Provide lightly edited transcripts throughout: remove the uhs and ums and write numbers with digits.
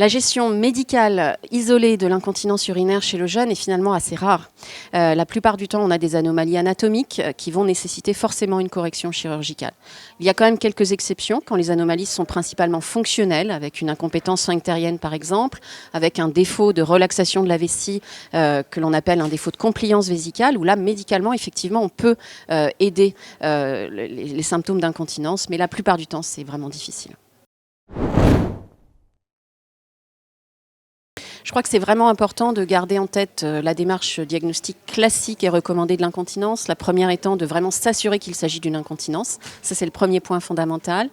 La gestion médicale isolée de l'incontinence urinaire chez le jeune est finalement assez rare. La plupart du temps, on a des anomalies anatomiques qui vont nécessiter forcément une correction chirurgicale. Il y a quand même quelques exceptions quand les anomalies sont principalement fonctionnelles, avec une incompétence sphinctérienne par exemple, avec un défaut de relaxation de la vessie que l'on appelle un défaut de compliance vésicale, où là, médicalement, effectivement, on peut aider les symptômes d'incontinence, mais la plupart du temps, c'est vraiment difficile. Je crois que c'est vraiment important de garder en tête la démarche diagnostique classique et recommandée de l'incontinence. La première étant de vraiment s'assurer qu'il s'agit d'une incontinence. Ça, c'est le premier point fondamental.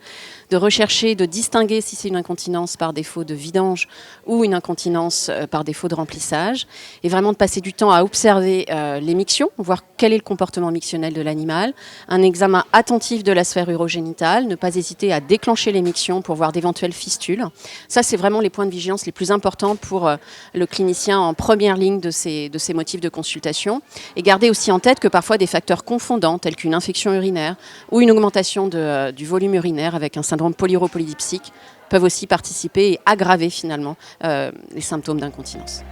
De rechercher, de distinguer si c'est une incontinence par défaut de vidange ou une incontinence par défaut de remplissage. Et vraiment de passer du temps à observer les mictions, voir quel est le comportement mictionnel de l'animal. Un examen attentif de la sphère urogénitale. Ne pas hésiter à déclencher les mictions pour voir d'éventuelles fistules. Ça, c'est vraiment les points de vigilance les plus importants pour le clinicien en première ligne de ces motifs de consultation. Et garder aussi en tête que parfois des facteurs confondants, tels qu'une infection urinaire ou une augmentation du volume urinaire avec un syndrome polyuropolydipsique, peuvent aussi participer et aggraver finalement les symptômes d'incontinence.